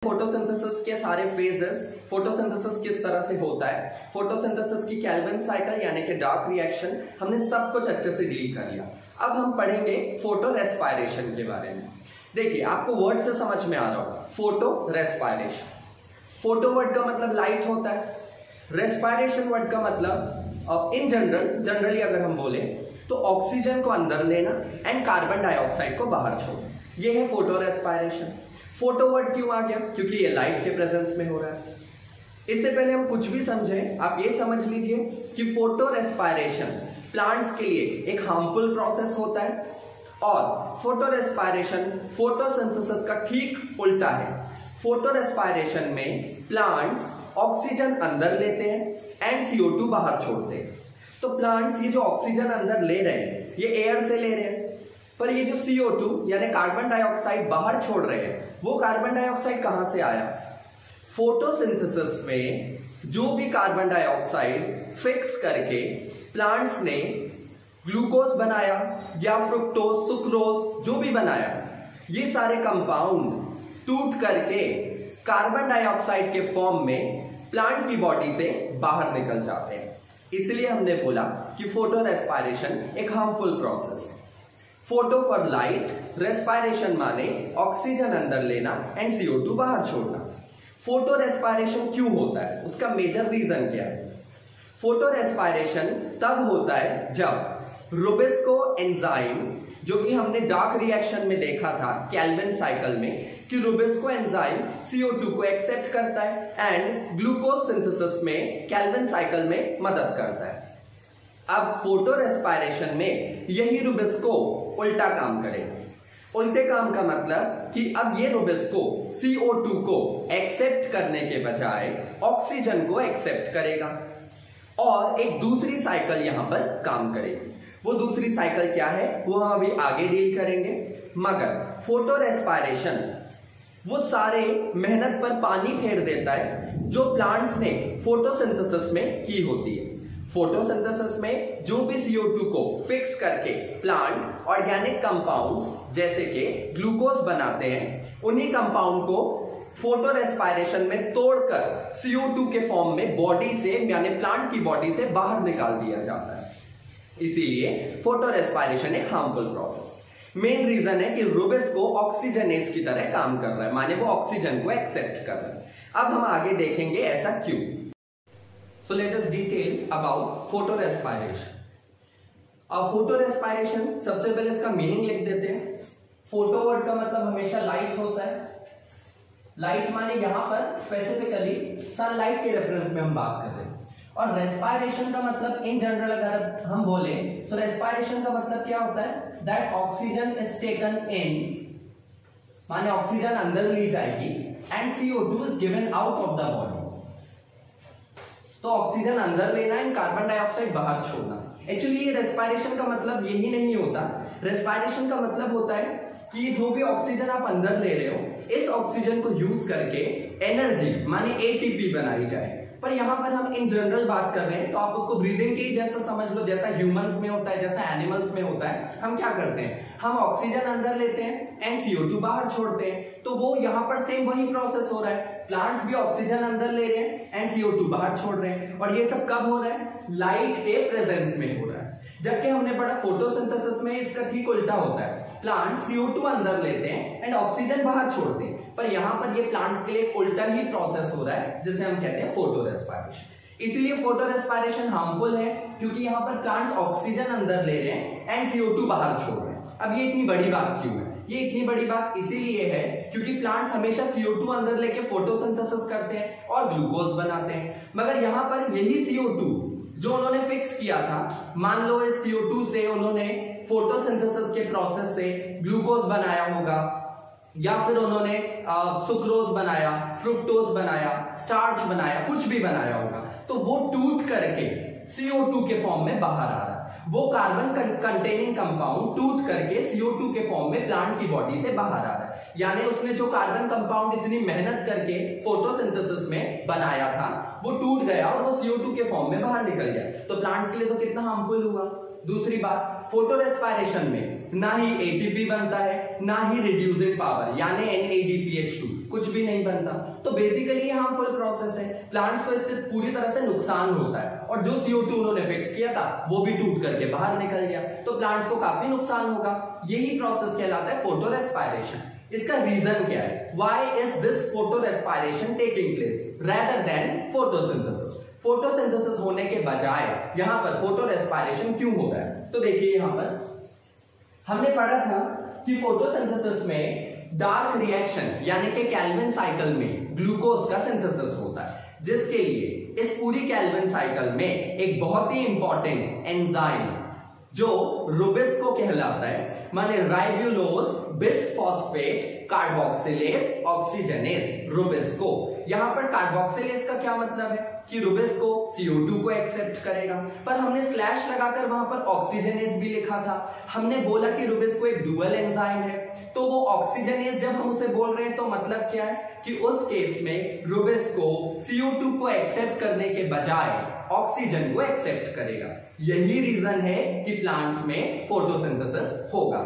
Photosynthesis के सारे phases, photosynthesis किस तरह से होता है, फोटोसिंथेसिस की केल्विन साइकिल यानी कि डार्क रिएक्शन, हमने सब कुछ अच्छे से डील कर लिया। अब हम पढ़ेंगे फोटो रेस्पायरेशन के बारे में। देखिए, आपको वर्ड से समझ में आ रहा होगा, फोटो रेस्पायरेशन। फोटो वर्ड का मतलब लाइट होता है, रेस्पायरेशन वर्ड का मतलब इन जनरली अगर हम बोले तो ऑक्सीजन को अंदर लेना एंड कार्बन डाइऑक्साइड को बाहर छोड़ना, ये है फोटो रेस्पायरेशन। फोटो वर्ड क्यों आ गया? क्योंकि ये लाइट के प्रेजेंस में हो रहा है। इससे पहले हम कुछ भी समझें, आप ये समझ लीजिए कि फोटो रेस्पायरेशन प्लांट्स के लिए एक हार्मफुल प्रोसेस होता है और फोटो रेस्पायरेशन फोटोसिंथेसिस का ठीक उल्टा है। फोटो रेस्पायरेशन में प्लांट्स ऑक्सीजन अंदर लेते हैं एंड CO2 बाहर छोड़ते हैं। तो प्लांट्स ये जो ऑक्सीजन अंदर ले रहे हैं ये एयर से ले रहे हैं, पर ये जो CO2 यानी कार्बन डाइऑक्साइड बाहर छोड़ रहे हैं, वो कार्बन डाइऑक्साइड कहां से आया? फोटोसिंथेसिस में जो भी कार्बन डाइऑक्साइड फिक्स करके प्लांट्स ने ग्लूकोज बनाया या फ्रुक्टोज, सुक्रोज जो भी बनाया, ये सारे कंपाउंड टूट करके कार्बन डाइऑक्साइड के फॉर्म में प्लांट की बॉडी से बाहर निकल जाते हैं। इसलिए हमने बोला कि फोटो रेस्पायरेशन एक हार्मफुल प्रोसेस है। फोटो फॉर लाइट, रेस्पायरेशन माने ऑक्सीजन अंदर लेना एंड CO2 बाहर छोड़ना। फोटो रेस्पायरेशन क्यों होता है, उसका मेजर रीजन क्या है? फोटो रेस्पायरेशन तब होता है जब रुबिस्को एंजाइम, जो कि हमने डार्क रिएक्शन में देखा था केल्विन साइकिल में, कि रुबिस्को एंजाइम CO2 को एक्सेप्ट करता है एंड ग्लूकोज सिंथेसिस में केल्विन साइकिल में मदद करता है। अब फोटो रेस्पायरेशन में यही रुबिस्को उल्टा काम करेगा। उल्टे काम का मतलब कि अब ये रुबिस्को CO2 को एक्सेप्ट करने के बजाय ऑक्सीजन को एक्सेप्ट करेगा और एक दूसरी साइकिल यहां पर काम करेगी। वो दूसरी साइकिल क्या है वो हम अभी आगे डील करेंगे। मगर फोटो रेस्पायरेशन वो सारे मेहनत पर पानी फेर देता है जो प्लांट्स ने फोटोसिंथेसिस में की होती है। फोटोसिंथेसिस में जो भी CO2 को फिक्स करके प्लांट ऑर्गेनिक कंपाउंड्स जैसे कि ग्लूकोज बनाते हैं, उन्हीं कंपाउंड को फोटो रेस्पायरेशन में तोड़कर CO2 के फॉर्म में बॉडी से यानी प्लांट की बॉडी से बाहर निकाल दिया जाता है। इसीलिए फोटो रेस्पायरेशन एक हार्मफुल प्रोसेस। मेन रीजन है कि रुबिस्को ऑक्सीजनेज की तरह काम कर रहा है, माने वो ऑक्सीजन को एक्सेप्ट कर रहा है। अब हम आगे देखेंगे ऐसा क्यों। So let us detail about photo respiration. अब फोटो रेस्पायरेशन सबसे पहले इसका मीनिंग लिख देते हैं। फोटो वर्ड का मतलब हमेशा लाइट होता है। लाइट माने यहां पर स्पेसिफिकली सनलाइट के रेफरेंस में हम बात कर रहे हैं। और रेस्पायरेशन का मतलब इन जनरल अगर हम बोले तो रेस्पायरेशन का मतलब क्या होता है? That oxygen is taken in, माने ऑक्सीजन अंदर ली जाएगी and CO2 is given out of the body. तो ऑक्सीजन अंदर लेना एंड कार्बन डाइऑक्साइड बाहर छोड़ना। एक्चुअली ये रेस्पायरेशन का मतलब यही नहीं होता। रेस्पायरेशन का मतलब होता है कि जो भी ऑक्सीजन आप अंदर ले रहे हो, इस ऑक्सीजन को यूज करके एनर्जी माने ATP बनाई जाए। पर यहां पर हम इन जनरल बात कर रहे हैं तो आप उसको ब्रीदिंग के जैसा समझ लो, जैसा ह्यूमंस में होता है, जैसा एनिमल्स में होता है। हम क्या करते हैं, हम ऑक्सीजन अंदर लेते हैं एंड CO2 बाहर छोड़ते हैं। तो वो यहां पर सेम वही प्रोसेस हो रहा है। प्लांट्स भी ऑक्सीजन अंदर ले रहे हैं एंड CO2 बाहर छोड़ रहे हैं। और ये सब कब हो रहा है? लाइट के प्रेजेंस में हो रहा है। जबकि हमने पढ़ा फोटोसिंथेसिस में इसका ठीक उल्टा होता है। प्लांट CO2 अंदर लेते हैं एंड ऑक्सीजन बाहर छोड़ते हैं। पर यहां पर ये प्लांट्स के लिए उल्टा ही प्रोसेस हो रहा है, जिसे हम कहते हैं फोटो रेस्पायरेशन। इसलिए फोटो रेस्पायरेशन हार्मफुल है क्योंकि यहां पर प्लांट्स ऑक्सीजन अंदर ले रहे हैं एंड CO2 बाहर छोड़ रहे हैं। अब ये इतनी बड़ी बात क्यों है? ये इतनी बड़ी बात इसीलिए है क्योंकि प्लांट्स हमेशा CO2 अंदर लेके फोटोसिंथेसिस करते हैं और ग्लूकोज बनाते हैं। मगर यहां पर यही CO2 जो उन्होंने फिक्स किया था, मान लो इस CO2 से उन्होंने फोटोसिंथेसिस के प्रोसेस से ग्लूकोज बनाया होगा या फिर उन्होंने सुक्रोज बनाया, फ्रुक्टोज बनाया, स्टार्च बनाया, कुछ भी बनाया होगा, तो वो टूट करके CO2 के फॉर्म में बाहर आ रहा है। वो कार्बन कंटेनिंग कंपाउंड टूट करके CO2 के फॉर्म में प्लांट की बॉडी से बाहर आ रहा है। यानी उसने जो कार्बन कंपाउंड इतनी मेहनत करके फोटोसिंथेसिस में बनाया था वो टूट गया और वो CO2 के फॉर्म में बाहर निकल गया। तो प्लांट्स के लिए तो कितना हार्मफुल हुआ। दूसरी बात, फोटो रेस्पायरेशन में ना ही एटीपी बनता है, ना ही रिड्यूसिंग पावर यानी NADPH2 कुछ भी नहीं बनता। तो बेसिकली ये हार्मफुल प्रोसेस है, प्लांट्स को इससे पूरी तरह से नुकसान होता है और जो CO2 उन्होंने फिक्स किया था वो भी टूट करके बाहर निकल गया, तो प्लांट्स को काफी नुकसान होगा। यही प्रोसेस कहलाता है फोटो रेस्पायरेशन। इसका रीजन क्या है? Why is this photo respiration taking place rather than photosynthesis? Photosynthesis होने के बजाय यहां पर फोटो रेस्पायरेशन क्यों हो रहा है? तो देखिए यहां पर हमने पढ़ा था कि फोटोसिंथेसिस में डार्क रिएक्शन यानी कि केल्विन साइकिल में ग्लूकोज का सिंथेसिस होता है, जिसके लिए इस पूरी केल्विन साइकिल में एक बहुत ही इंपॉर्टेंट एंजाइम जो रुबिस्को कहलाता है, माने ribulose bisphosphate carboxylase oxygenase Rubisco. यहां पर कार्बोक्सिलेज का क्या मतलब है कि रुबिस्को CO2 को एक्सेप्ट करेगा, पर हमने स्लैश लगाकर वहां पर ऑक्सीजनेज भी लिखा था। हमने बोला कि रुबिस्को एक डुअल एंजाइम है, तो वो ऑक्सीजनेज जब हम उसे बोल रहे हैं तो मतलब क्या है कि उस केस में रुबिस्को CO2 को एक्सेप्ट करने के बजाय ऑक्सीजन को एक्सेप्ट करेगा। यही रीजन है कि प्लांट्स में फोटोसिंथेसिस होगा,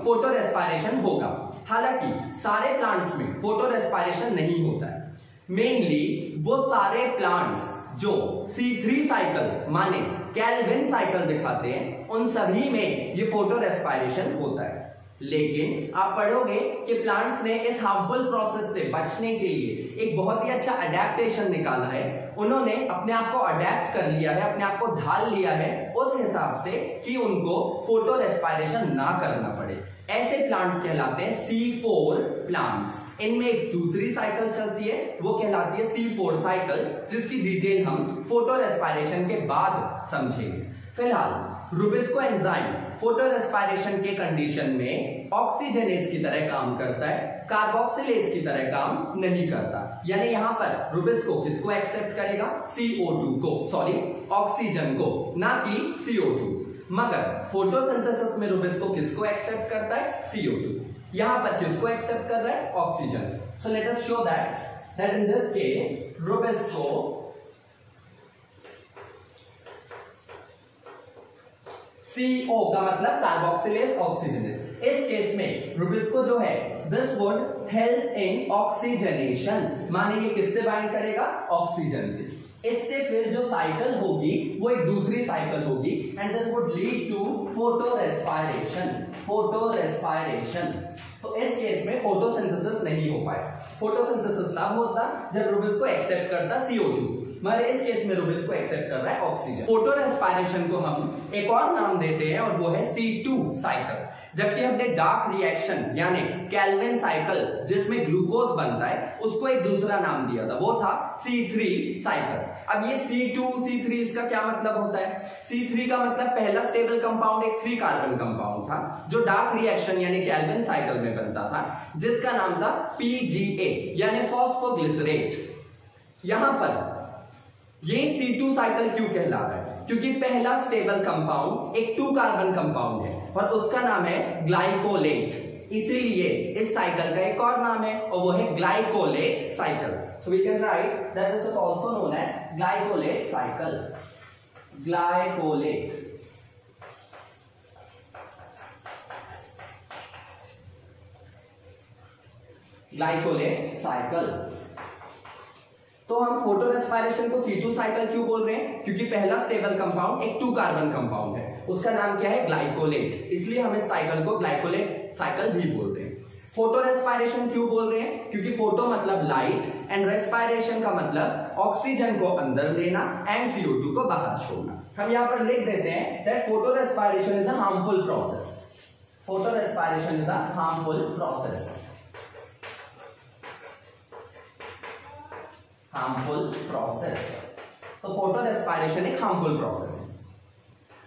फोटो रेस्पायरेशन होगा। हालांकि सारे प्लांट्स में फोटो रेस्पायरेशन नहीं होता है। मेनली वो सारे प्लांट्स जो C3 साइकिल माने केल्विन साइकिल दिखाते हैं उन सभी में ये फोटो रेस्पायरेशन होता है। लेकिन आप पढ़ोगे कि प्लांट्स ने इस हार्मफुल प्रोसेस से बचने के लिए एक बहुत ही अच्छा अडेप्टेशन निकाला है। उन्होंने अपने आप को अडेप्ट कर लिया है, अपने आप को ढाल लिया है उस हिसाब से कि उनको फोटो रेस्पायरेशन ना करना पड़े। ऐसे प्लांट्स कहलाते हैं C4 प्लांट्स। इनमें एक दूसरी साइकिल चलती है, वो कहलाती है C4 साइकिल, जिसकी डिटेल हम फोटो रेस्पायरेशन के बाद समझेंगे। फिलहाल रुबिस्को एंजाइम फोटो रेस्पायरेशन के कंडीशन में ऑक्सीजनेज की तरह काम करता है, कार्बोक्सिलेज की तरह काम नहीं करता। यानी यहां पर रुबिस्को किसको एक्सेप्ट करेगा? CO2 को, ऑक्सीजन को, ना कि CO2। मगर फोटोसिंथेसिस में रुबिस्को किसको एक्सेप्ट करता है? CO2। यहां पर किसको एक्सेप्ट कर रहा है? Oxygen. So let us show that in this case Rubisco CO का मतलब कार्बोक्सिलेज ऑक्सीजनेज। इस केस में रुबिस्को जो है this would help in oxygenation, माने ये किससे बाइंड करेगा? ऑक्सीजन से। इससे फिर जो साइकिल होगी वो एक दूसरी साइकिल होगी and this would lead to photorespiration. तो इस केस में फोटोसिंथेसिस नहीं हो पाए। फोटोसिंथेसिस तब होता जब रुबिस्को एक्सेप्ट करता CO2, मगर इस केस में रुबिस्को एक्सेप्ट कर रहा है ऑक्सीजन। फोटो रेस्पायरेशन को हम एक और नाम देते हैं और वो है C2 साइकिल। जबकि हमने डार्क रिएक्शन यानी केल्विन साइकिल जिसमें ग्लूकोज बनता है उसको एक दूसरा नाम दिया था, वो था C3 साइकिल। अब ये C2 C3 इसका क्या मतलब होता है? C3 का मतलब पहला स्टेबल कंपाउंड एक 3 कार्बन कंपाउंड था जो डार्क रिएक्शन यानी केल्विन साइकिल में बनता था, जिसका नाम था PGA यानी फॉस्फोग्लिसरेट। यहां पर ये C2 साइकिल क्यों कहला रहा है? क्योंकि पहला स्टेबल कंपाउंड एक 2 कार्बन कंपाउंड है और उसका नाम है ग्लाइकोलेट, इसीलिए इस साइकिल का एक और नाम है और वो है glycolate cycle. So we can write that this is also known as glycolate cycle. Glycolate cycle. तो हम फोटो रेस्पायरेशन को C2 साइकिल क्यों बोल रहे हैं? क्योंकि पहला स्टेबल कंपाउंड एक 2 कार्बन कंपाउंड है, उसका नाम क्या है? ग्लाइकोलेट, इसलिए हम इस साइकिल को ग्लाइकोलेट साइकिल भी बोलते हैं। फोटो रेस्पायरेशन क्यों बोल रहे हैं? क्योंकि फोटो मतलब लाइट एंड रेस्पायरेशन का मतलब ऑक्सीजन को अंदर लेना एंड CO2 को बाहर छोड़ना। हम यहाँ पर लिख देते हैं that photo respiration is a harmful process. Photo respiration is a harmful process. तो फोटो रेस्पायरेशन एक हार्मफुल प्रोसेस है।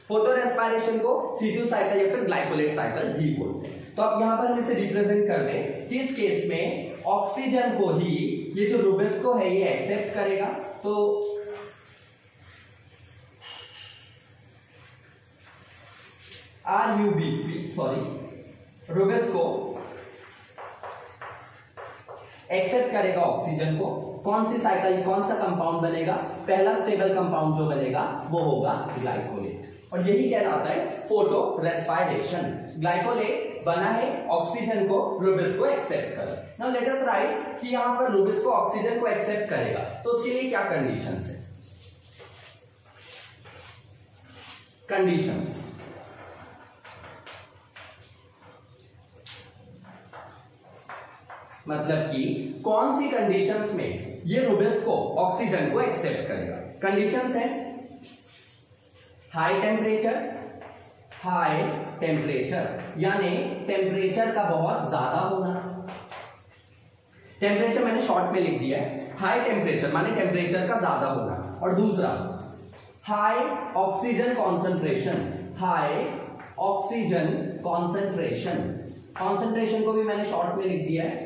फोटो रेस्पायरेशन को C2 साइकिल या फिर ग्लाइकोलेट साइकिल भी बोलते हैं। तो अब यहां पर हम इसे रिप्रेजेंट कर दें कि इस केस में ऑक्सीजन को ही ये जो रुबिस्को है ये एक्सेप्ट करेगा। तो रुबिस्को एक्सेप्ट करेगा ऑक्सीजन को। कौन सी साइकिल, कौन सा कंपाउंड बनेगा? पहला स्टेबल कंपाउंड जो बनेगा वो होगा ग्लाइकोलेट। और यही कहलाता है फोटो रेस्पायरेशन। ग्लाइकोलेट बना है ऑक्सीजन को रूबिस को एक्सेप्ट कर। नाउ लेट अस राइट कि यहां पर रूबिस को ऑक्सीजन को एक्सेप्ट करेगा तो उसके लिए क्या कंडीशंस है। कंडीशंस मतलब कि कौन सी कंडीशंस में ये रूबिस को ऑक्सीजन को एक्सेप्ट करेगा। कंडीशंस है हाई टेम्परेचर यानी टेम्परेचर का बहुत ज्यादा होना। टेम्परेचर मैंने शॉर्ट में लिख दिया है। हाई टेम्परेचर माने टेम्परेचर का ज्यादा होना। और दूसरा हाई ऑक्सीजन कॉन्सेंट्रेशन। कॉन्सेंट्रेशन को भी मैंने शॉर्ट में लिख दिया है।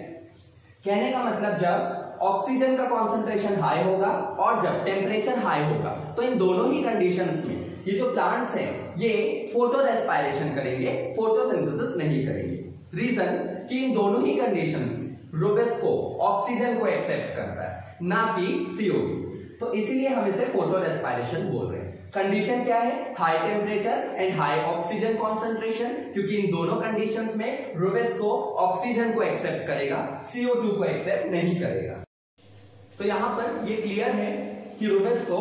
कहने का मतलब जब ऑक्सीजन का कॉन्सेंट्रेशन हाई होगा और जब टेम्परेचर हाई होगा तो इन दोनों ही कंडीशंस में ये जो प्लांट्स हैं ये फोटो रेस्पायरेशन करेंगे, फोटोसिंथेसिस नहीं करेंगे। रीजन कि इन दोनों ही कंडीशंस में रूबिस को ऑक्सीजन को एक्सेप्ट करता है ना कि CO2, तो इसीलिए हम इसे फोटो रेस्पायरेशन बोल रहे हैं। कंडीशन क्या है? High temperature and high oxygen concentration, क्योंकि इन दोनों कंडीशंस में रूबिस को ऑक्सीजन को एक्सेप्ट करेगा, CO2 को एक्सेप्ट नहीं करेगा। तो यहां पर ये क्लियर है कि रूबिस को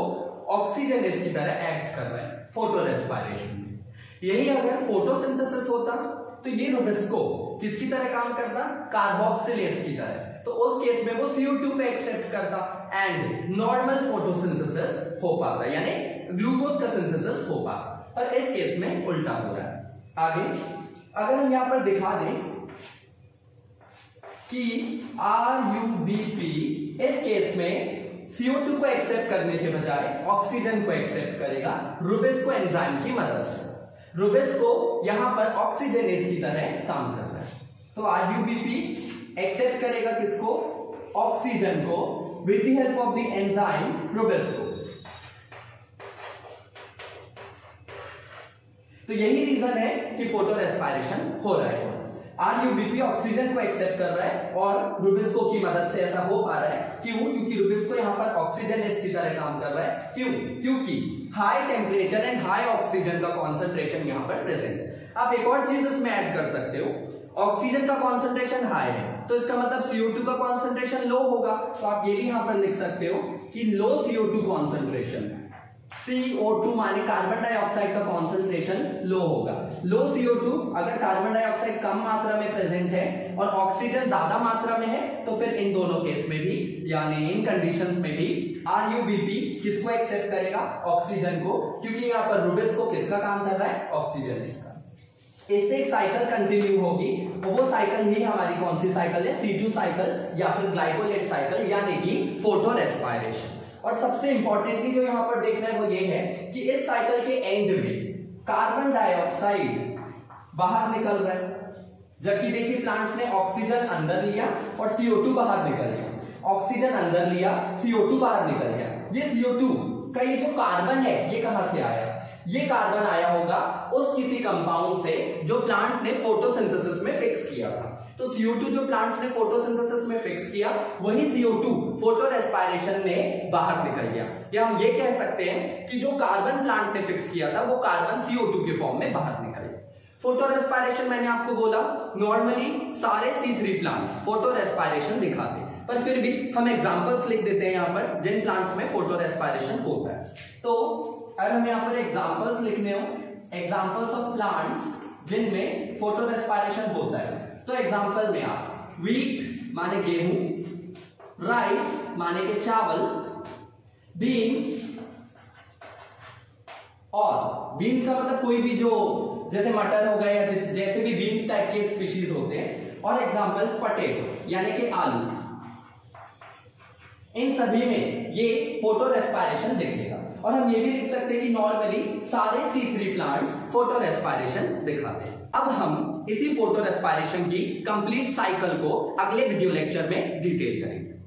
ऑक्सीजन की तरह एक्ट कर रहा है फोटो रेस्पायरेशन में। यही अगर फोटोसिंथेसिस होता तो ये रूबिस को किसकी तरह काम करता? कार्बोक्सिलेज की तरह। तो उस केस में वो CO2 को एक्सेप्ट करता एंड नॉर्मल फोटोसिंथेसिस हो पाता, यानी ग्लूकोज का सिंथेसिस हो पाता। पर इस केस में उल्टा हो रहा है। आगे अगर हम यहां पर दिखा दें कि RUBP इस केस में CO2 को एक्सेप्ट करने के बजाय ऑक्सीजन को एक्सेप्ट करेगा रूबिस को एंजाइम की मदद से। रूबिस को यहां पर ऑक्सीजनेज की तरह काम करता है। तो RUBP एक्सेप्ट करेगा किसको? ऑक्सीजन को with the help of the enzyme रूबिस को। तो यही रीजन है कि फोटो रेस्पायरेशन हो रहा है। RUBP ऑक्सीजन को एक्सेप्ट कर रहा है और रूबिस को की मदद से ऐसा हो पा रहा है। क्यों? क्योंकि रूबिस को यहां पर ऑक्सीजन की तरह काम कर रहा है। क्यों? क्योंकि high temperature and high oxygen का कॉन्सेंट्रेशन यहां पर प्रेजेंट है। आप एक और चीज इसमें ऐड कर सकते हो, ऑक्सीजन का कॉन्सेंट्रेशन हाई है तो इसका मतलब CO2 का कॉन्सेंट्रेशन लो होगा। तो आप ये भी यहां पर लिख सकते हो कि लो CO2 कॉन्सेंट्रेशन। CO2 माने कार्बन डाइऑक्साइड का कॉन्सेंट्रेशन लो होगा। लो CO2 अगर कार्बन डाइऑक्साइड कम मात्रा में प्रेजेंट है और ऑक्सीजन ज्यादा मात्रा में है तो फिर इन दोनों केस में भी यानी इन कंडीशंस में भी RUBP किसको एक्सेप्ट करेगा? ऑक्सीजन को, क्योंकि यहाँ पर रूबिस को किसका काम कर रहा है? ऑक्सीजन इसका। इससे एक साइकिल कंटिन्यू होगी और वो साइकिल ही हमारी कौन सी साइकिल है? C2 साइकिल या फिर ग्लाइकोलेट साइकिल, यानी कि फोटो रेस्पायरेशन। और सबसे इंपॉर्टेंटली जो यहां पर देखना है वो ये है कि इस साइकिल के एंड में कार्बन डाइऑक्साइड बाहर निकल रहा है, जबकि देखिए प्लांट्स ने ऑक्सीजन अंदर लिया और CO2 बाहर निकल गया। ऑक्सीजन अंदर लिया, CO2 बाहर निकल गया। ये CO2 का ये जो कार्बन है ये कहां से आया? ये कार्बन आया होगा उस किसी कंपाउंड से जो प्लांट ने फोटोसिंथेसिस में फिक्स किया था। तो CO2 जो प्लांट्स ने फोटोसिंथेसिस में फिक्स किया वही CO2 फोटो रेस्पायरेशन में बाहर निकल गया। या हम ये कह सकते हैं कि जो कार्बन प्लांट ने फिक्स किया था वो कार्बन CO2 के फॉर्म में बाहर निकल गया। फोटो रेस्पायरेशन मैंने आपको बोला नॉर्मली सारे C3 प्लांट्स फोटो रेस्पायरेशन दिखाते हैं, पर फिर भी हम एग्जांपल्स लिख देते हैं यहाँ पर जिन प्लांट्स में फोटो रेस्पायरेशन होता है। तो अगर हम यहाँ पर एग्जांपल्स लिखने हो, एग्जांपल्स ऑफ प्लांट्स जिनमें फोटो रेस्पायरेशन होता है, तो एग्जांपल में आप व्हीट माने गेहूं, राइस माने के चावल, बीन्स, और बीन्स का मतलब कोई भी जो जैसे मटर हो गए या जैसे भी बीन्स टाइप के स्पीशीज होते हैं, और एग्जांपल पोटैटो यानी कि आलू, इन सभी में ये फोटो रेस्पायरेशन दिखेगा। और हम ये भी लिख सकते हैं कि नॉर्मली सारे C3 प्लांट्स फोटो रेस्पायरेशन दिखाते हैं। अब हम इसी फोटो रेस्पायरेशन की कंप्लीट साइकिल को अगले वीडियो लेक्चर में डिटेल करेंगे।